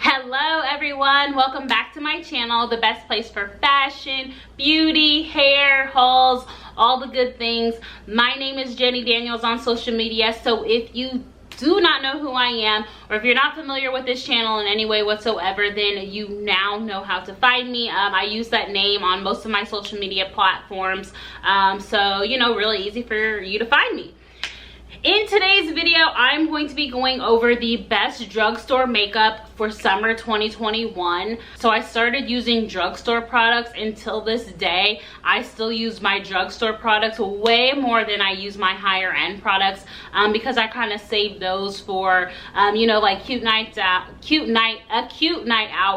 Hello everyone, welcome back to my channel, the best place for fashion, beauty, hair, hauls, all the good things. My name is Jenny Daniels on social media, so if you do not know who I am, or if you're not familiar with this channel in any way whatsoever, then you now know how to find me. I use that name on most of my social media platforms, so you know, really easy for you to find me. In today's video, I'm going to be going over the best drugstore makeup for summer 2021. So I started using drugstore products. Until this day, I still use my drugstore products way more than I use my higher end products, because I kind of save those for you know, like cute night out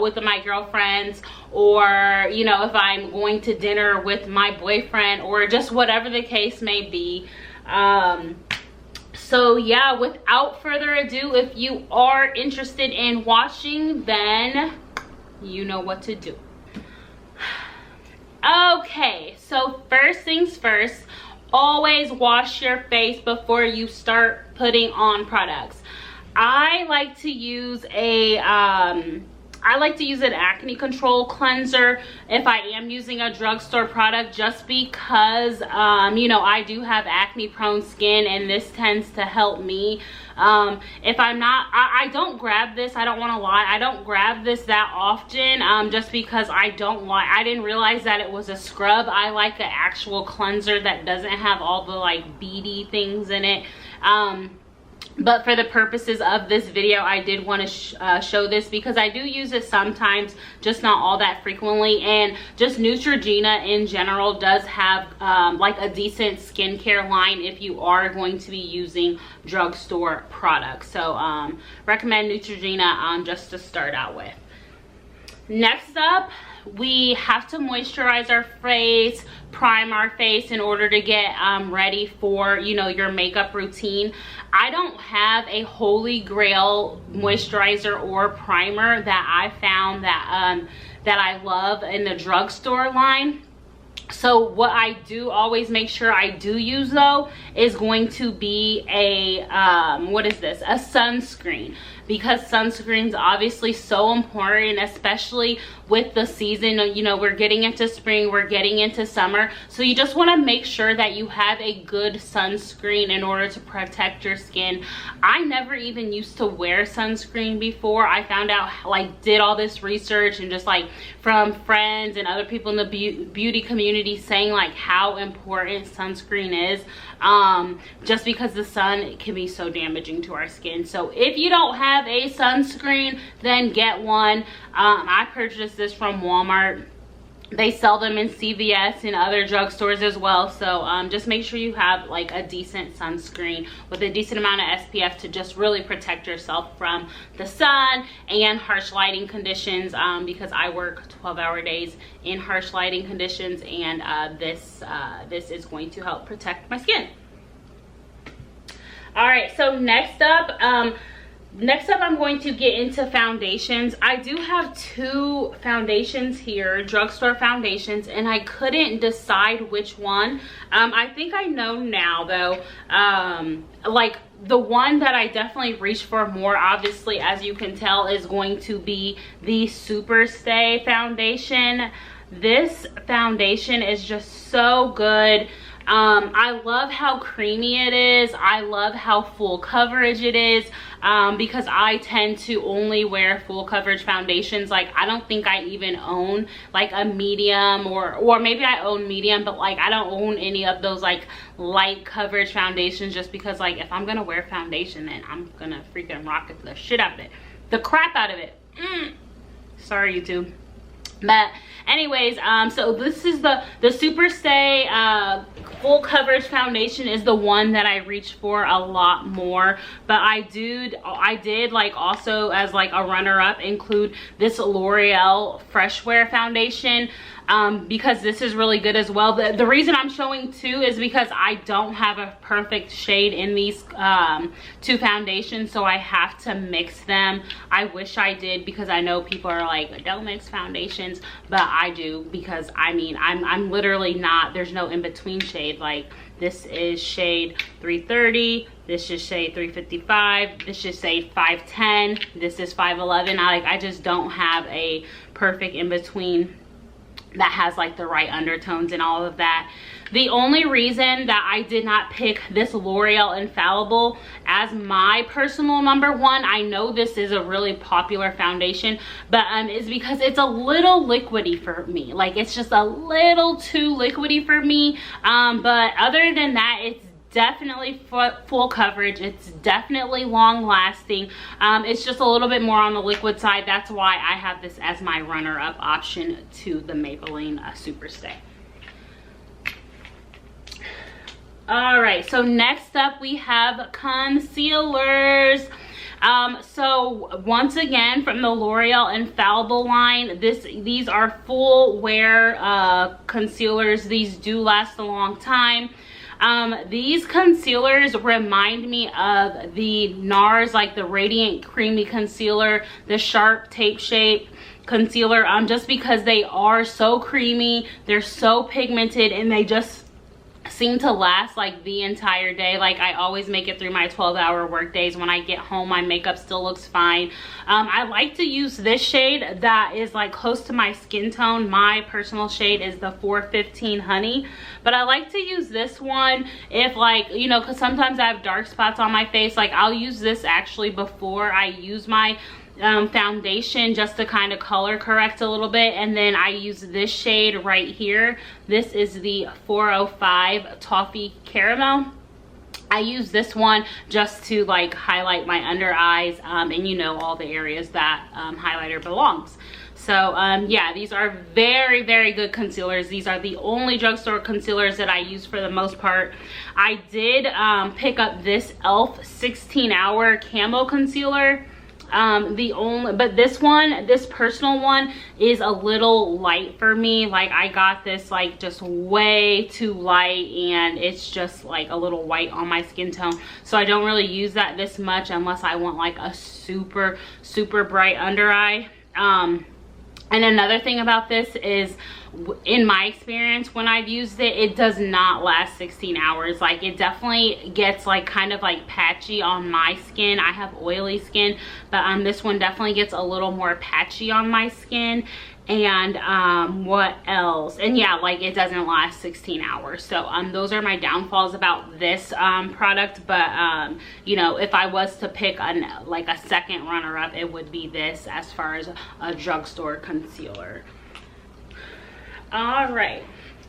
with my girlfriends, or you know, if I'm going to dinner with my boyfriend, or just whatever the case may be. So yeah, without further ado, if you are interested in watching, then you know what to do. Okay, so first things first, always wash your face before you start putting on products. I like to use an acne control cleanser if I am using a drugstore product, just because you know, I do have acne prone skin and this tends to help me. If I'm not, I don't grab this, I don't want to lie, I don't grab this that often, just because I didn't realize that it was a scrub. I like an actual cleanser that doesn't have all the like beady things in it. But for the purposes of this video, I did want to show this because I do use it sometimes, just not all that frequently. And just Neutrogena in general does have like a decent skincare line if you are going to be using drugstore products. So recommend Neutrogena just to start out with. Next up, we have to moisturize our face, prime our face in order to get ready for, you know, your makeup routine. I don't have a holy grail moisturizer or primer that I found that that I love in the drugstore line. So what I do always make sure I do use though is going to be a what is this, a sunscreen, because sunscreen's obviously so important, especially with the season. You know, we're getting into spring, we're getting into summer, so you just want to make sure that you have a good sunscreen in order to protect your skin. I never even used to wear sunscreen before. I found out, like, did all this research and just like from friends and other people in the beauty community saying like how important sunscreen is, just because the sun can be so damaging to our skin. So if you don't have a sunscreen, then get one. I purchased this from Walmart. They sell them in CVS and other drugstores as well. So just make sure you have like a decent sunscreen with a decent amount of SPF to just really protect yourself from the sun and harsh lighting conditions, because I work 12-hour days in harsh lighting conditions, and this is going to help protect my skin. All right, so next up I'm going to get into foundations. I do have two foundations here, drugstore foundations, and I couldn't decide which one. I think I know now though. Like the one that I definitely reach for more, obviously, as you can tell, is going to be the Superstay foundation. This foundation is just so good. I love how creamy it is. I love how full coverage it is, because I tend to only wear full coverage foundations. Like, I don't think I even own like a medium, or maybe I own medium, but like I don't own any of those like light coverage foundations, just because like if I'm gonna wear foundation, then I'm gonna freaking rock the shit out of it, the crap out of it. Sorry, YouTube. But anyways, so this is the Superstay full coverage foundation is the one that I reach for a lot more. But I did like also as like a runner-up include this L'Oreal Fresh Wear foundation, because this is really good as well. The reason I'm showing two is because I don't have a perfect shade in these two foundations, so I have to mix them. I wish I did, because I know people are like, don't mix foundations, but I do, because I mean, I'm literally not, there's no in-between shade. Like, this is shade 330, This should say 355. This should say 510. This is 511. I just don't have a perfect in between that has like the right undertones and all of that. The only reason that I did not pick this L'Oreal Infallible as my personal number one, I know this is a really popular foundation, but is because it's a little liquidy for me. Like, it's just a little too liquidy for me. But other than that, it's definitely full coverage. It's definitely long lasting. It's just a little bit more on the liquid side. That's why I have this as my runner-up option to the Maybelline Superstay. All right, so next up we have concealers. So once again, from the L'Oreal Infallible line, these are full wear concealers. These do last a long time. These concealers remind me of the NARS, like the Radiant Creamy Concealer, the Sharp Tape Shape Concealer, just because they are so creamy, they're so pigmented, and they just seem to last like the entire day. Like, I always make it through my 12-hour work days. When I get home, my makeup still looks fine. I like to use this shade that is like close to my skin tone. My personal shade is the 415 Honey, but I like to use this one if, like, you know, because sometimes I have dark spots on my face. Like, I'll use this actually before I use my foundation, just to kind of color correct a little bit. And then I use this shade right here. This is the 405 Toffee Caramel. I use this one just to like highlight my under eyes, and you know, all the areas that highlighter belongs. So yeah, these are very, very good concealers. These are the only drugstore concealers that I use for the most part. I did pick up this e.l.f. 16-hour camo concealer. But this personal one is a little light for me. Like, I got this like just way too light, and it's just like a little white on my skin tone. So I don't really use that this much unless I want like a super, super bright under eye. And another thing about this is, in my experience, when I've used it, it does not last 16 hours. Like, it definitely gets like kind of like patchy on my skin. I have oily skin, but this one definitely gets a little more patchy on my skin. And what else? And yeah, like, it doesn't last 16 hours. So those are my downfalls about this product. But you know, if I was to pick like a second runner-up, it would be this as far as a drugstore concealer. All right,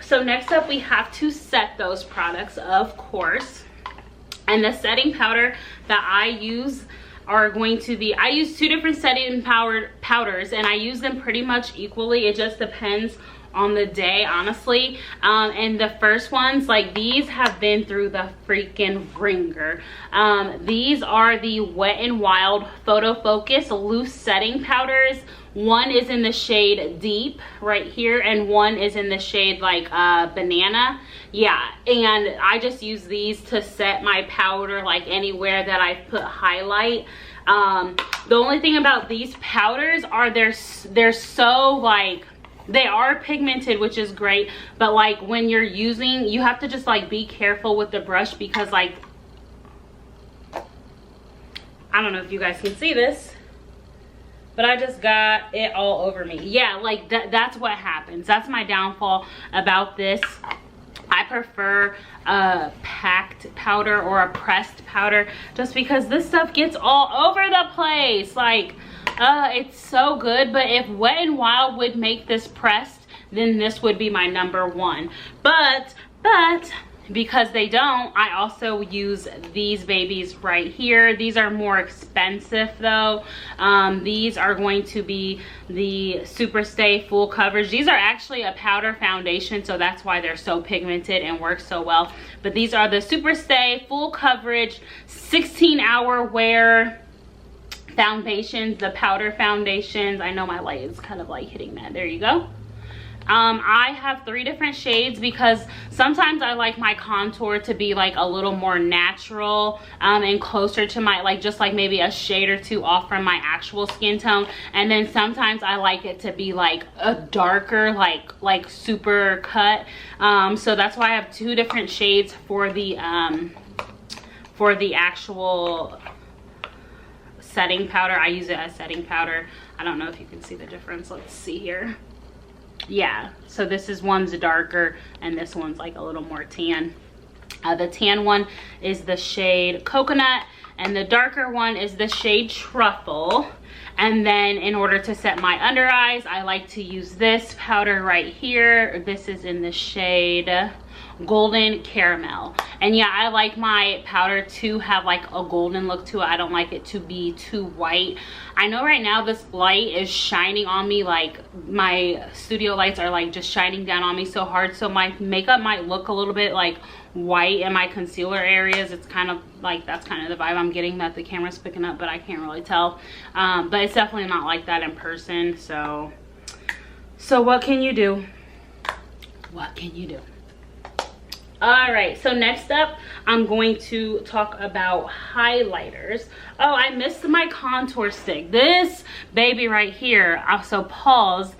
so next up we have to set those products, of course. And the setting powder that I use are going to be, I use two different setting powders, and I use them pretty much equally. It just depends on the day, honestly. And the first ones, like, these have been through the freaking ringer. These are the Wet n Wild Photo Focus loose setting powders. One is in the shade Deep right here, and one is in the shade like Banana. Yeah, and I just use these to set my powder like anywhere that I've put highlight. The only thing about these powders are they're so like, they are pigmented, which is great, but like when you're using, you have to just like be careful with the brush, because like, I don't know if you guys can see this, but I just got it all over me. Yeah, like that's what happens. That's my downfall about this. I prefer a packed powder or a pressed powder, just because this stuff gets all over the place. Like, it's so good. But if Wet n Wild would make this pressed, then this would be my number one. But because they don't, I also use these babies right here. These are more expensive though. These are going to be the Superstay Full Coverage. These are actually a powder foundation, so that's why they're so pigmented and work so well. But these are the Superstay Full Coverage 16-hour wear foundations, the powder foundations. I know my light is kind of like hitting that. There you go. I have 3 different shades, because sometimes I like my contour to be like a little more natural and closer to my, like, just like maybe a shade or 2 off from my actual skin tone. And then sometimes I like it to be like a darker, like super cut. So that's why I have 2 different shades for the for the actual setting powder, I use it as setting powder. I don't know if you can see the difference. Let's see here. Yeah, so this is one's darker and this one's like a little more tan. The tan one is the shade Coconut and the darker one is the shade Truffle. And then in order to set my under eyes, I like to use this powder right here. This is in the shade Golden Caramel. And yeah, I like my powder to have like a golden look to it. I don't like it to be too white. I know right now this light is shining on me, like my studio lights are like just shining down on me so hard, so my makeup might look a little bit like white in my concealer areas. It's kind of like, that's kind of the vibe I'm getting that the camera's picking up, but I can't really tell. But it's definitely not like that in person. So what can you do? What can you do? All right, so next up I'm going to talk about highlighters. Oh, I missed my contour stick. This baby right here, so pause.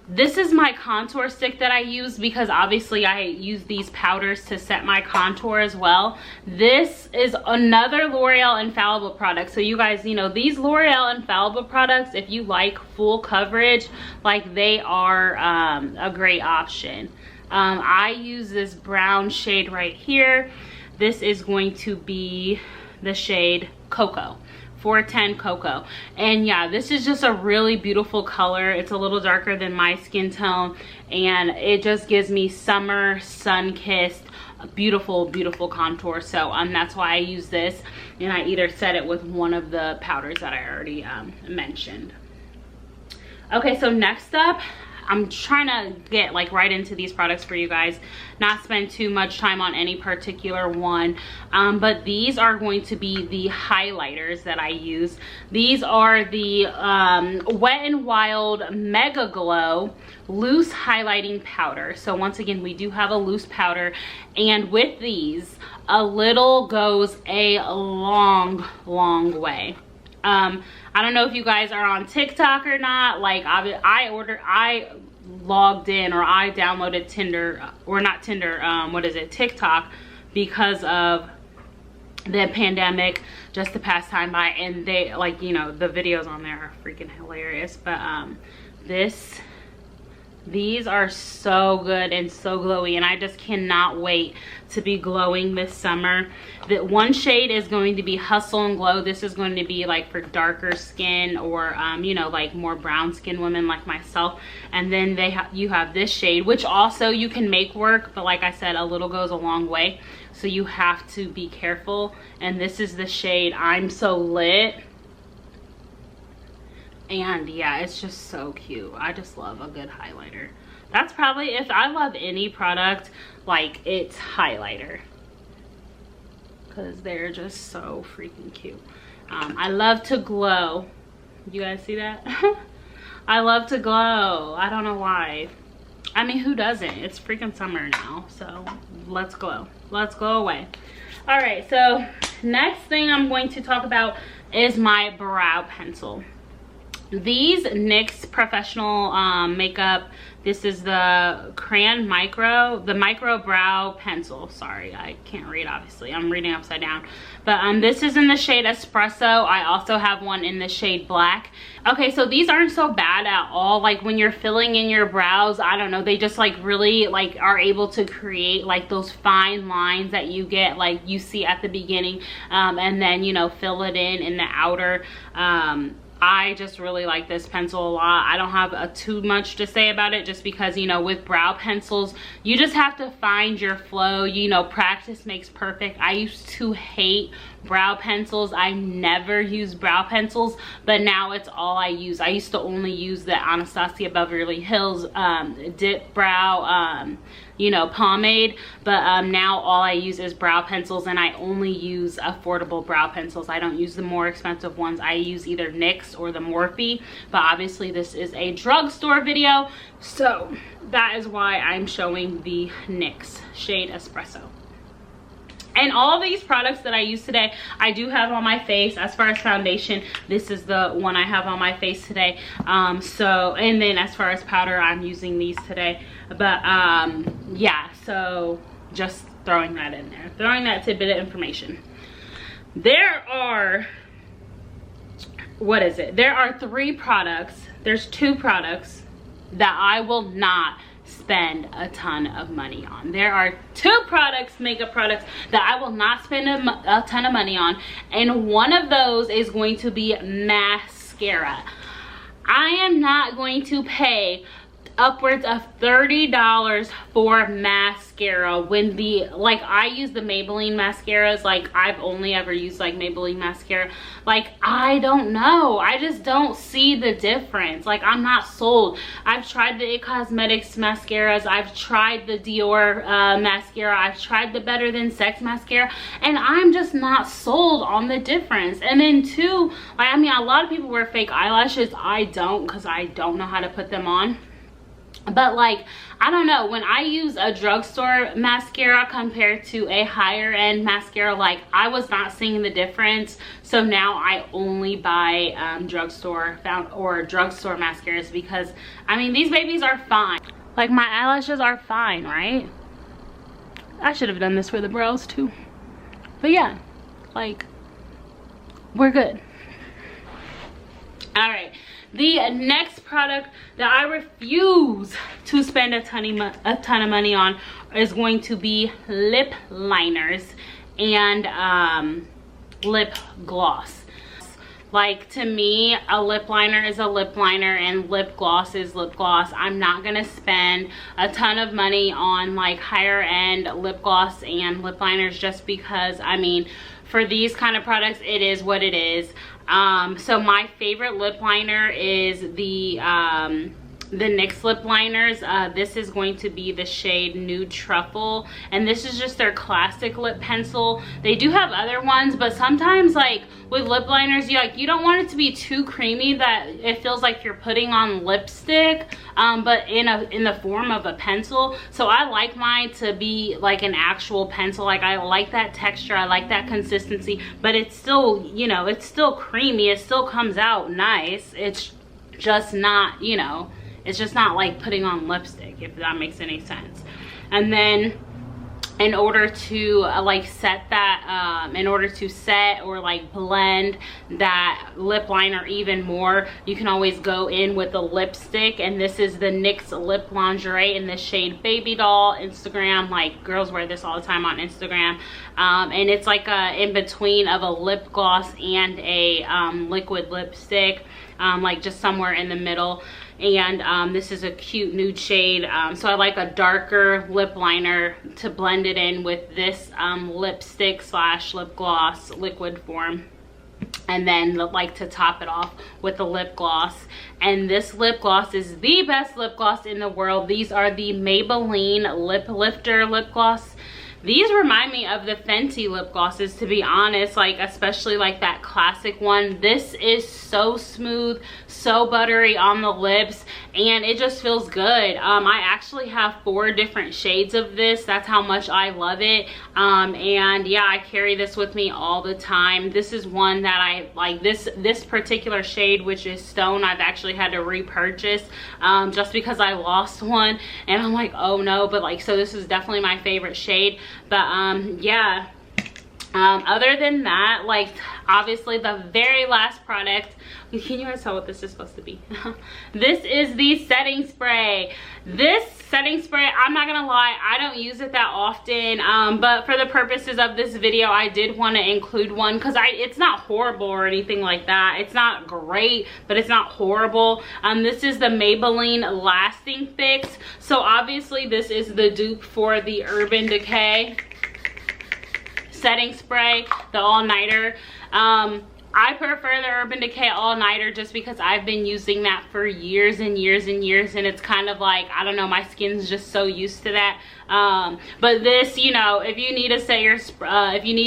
This is my contour stick that I use because obviously I use these powders to set my contour as well. This is another L'Oreal Infallible product. So you guys, you know, these L'Oreal Infallible products, if you like full coverage, like they are a great option. I use this brown shade right here. This is going to be the shade Cocoa. 410 Cocoa. And yeah, this is just a really beautiful color. It's a little darker than my skin tone and it just gives me summer sun-kissed beautiful contour. So that's why I use this, and I either set it with one of the powders that I already mentioned. Okay, so next up, I'm trying to get like right into these products for you guys, not spend too much time on any particular one, but these are going to be the highlighters that I use. These are the Wet n Wild Mega Glow loose highlighting powder. So once again, we do have a loose powder, and with these, a little goes a long way. I don't know if you guys are on TikTok or not. Like I logged in, or I downloaded Tinder, or not Tinder, what is it, TikTok, because of the pandemic, just to pass time by, and they, like, you know, the videos on there are freaking hilarious. But these are so good and so glowy, and I just cannot wait to be glowing this summer. The one shade is going to be Hustle and Glow. This is going to be like for darker skin, or you know, like more brown skin women like myself. And then you have this shade, which also you can make work, but like I said, a little goes a long way, so you have to be careful. And this is the shade I'm So Lit. And yeah, it's just so cute. I just love a good highlighter. That's probably, if I love any product, like, it's highlighter, because they're just so freaking cute. I love to glow. You guys see that? I love to glow. I don't know why. I mean, who doesn't? It's freaking summer now, so let's glow. Let's glow away. All right, so next thing I'm going to talk about is my brow pencil. These NYX Professional Makeup, this is the Crayon Micro, the Micro Brow Pencil. Sorry, I can't read, obviously. I'm reading upside down. But this is in the shade Espresso. I also have one in the shade Black. Okay, so these aren't so bad at all. Like, when you're filling in your brows, I don't know, they just like really like are able to create like those fine lines that you get, like you see at the beginning, and then, you know, fill it in the outer. I just really like this pencil a lot. I don't have too much to say about it, just because, you know, with brow pencils, you just have to find your flow. You know, practice makes perfect. I used to hate brow pencils. I never used brow pencils, but now it's all I use. I used to only use the Anastasia Beverly Hills Dip Brow you know, pomade, but now all I use is brow pencils, and I only use affordable brow pencils. I don't use the more expensive ones. I use either NYX or the Morphe, but obviously this is a drugstore video, so that is why I'm showing the NYX shade Espresso. And all these products that I use today, I do have on my face. As far as foundation, this is the one I have on my face today. And then as far as powder, I'm using these today. But yeah, so just throwing that in there. Throwing that tidbit of information. there are, what is it? There are 3 products. There's 2 products that I will not spend a ton of money on. There are 2 products, makeup products, that I will not spend a ton of money on, and one of those is going to be mascara. I am not going to pay upwards of $30 for mascara when like I use the Maybelline mascaras. Like I've only ever used like Maybelline mascara. Like I don't know, I just don't see the difference. Like I'm not sold. I've tried the It Cosmetics mascaras, I've tried the Dior mascara, I've tried the Better Than Sex mascara, and I'm just not sold on the difference. And then 2, like I mean, a lot of people wear fake eyelashes. I don't, because I don't know how to put them on. But like, I don't know, when I use a drugstore mascara compared to a higher end mascara, like I was not seeing the difference. So now I only buy drugstore mascaras, because I mean, these babies are fine. Like my eyelashes are fine, right? I should have done this for the brows too. But yeah, like we're good. All right. The next product that I refuse to spend a ton of money on is going to be lip liners and lip gloss. Like, to me, a lip liner is a lip liner and lip gloss is lip gloss. I'm not gonna spend a ton of money on like higher end lip gloss and lip liners, just because, I mean, for these kind of products, it is what it is. So my favorite lip liner is the NYX lip liners. This is going to be the shade Nude Truffle, and this is just their classic lip pencil. They do have other ones, but sometimes like with lip liners, you don't want it to be too creamy that it feels like you're putting on lipstick, but in the form of a pencil. So I like mine to be like an actual pencil. Like I like that texture, I like that consistency, but it's still, you know, it's still creamy, it still comes out nice. It's just not, you know, it's just not like putting on lipstick, if that makes any sense. And then in order to like set that, in order to set or like blend that lip liner even more, you can always go in with a lipstick, and this is the NYX Lip Lingerie in the shade Baby Doll. Instagram, like girls wear this all the time on Instagram, and it's like a in between of a lip gloss and a liquid lipstick, like just somewhere in the middle. And this is a cute nude shade, so I like a darker lip liner to blend it in with this lipstick slash lip gloss liquid form, and then like to top it off with the lip gloss. And this lip gloss is the best lip gloss in the world. These are the Maybelline Lip Lifter lip gloss. These remind me of the Fenty lip glosses, to be honest, like especially like that classic one. This is so smooth, so buttery on the lips, and it just feels good. I actually have 4 different shades of this. That's how much I love it. And yeah, I carry this with me all the time. This is one that I like, this particular shade, which is Stone, I've actually had to repurchase just because I lost one, and I'm like, oh no. But like, so this is definitely my favorite shade. But yeah, other than that, like obviously the very last product, can you guys tell what this is supposed to be? This is the setting spray. This setting spray, I'm not gonna lie, I don't use it that often, but for the purposes of this video, I did want to include one, because it's not horrible or anything like that. It's not great, but it's not horrible. This is the Maybelline Lasting Fix. So obviously this is the dupe for the Urban Decay setting spray, the all-nighter. I prefer the Urban Decay all-nighter just because I've been using that for years and years and years, and it's kind of like, I don't know, my skin's just so used to that. But this, you know, if you need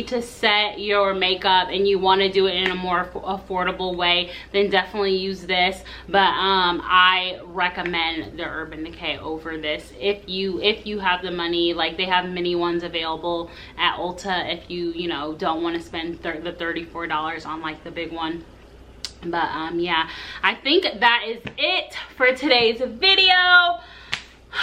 to set your makeup and you want to do it in a more affordable way, then definitely use this. But I recommend the Urban Decay over this if you have the money. Like, they have mini ones available at Ulta if you know, don't want to spend the $34 on like the big one. But yeah, I think that is it for today's video.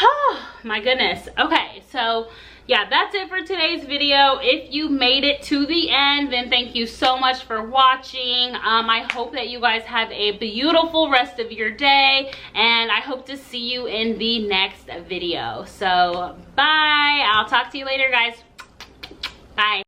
Oh my goodness. Okay, so yeah, that's it for today's video. If you made it to the end, then thank you so much for watching. I hope that you guys have a beautiful rest of your day, and I hope to see you in the next video. So bye. I'll talk to you later, guys. Bye.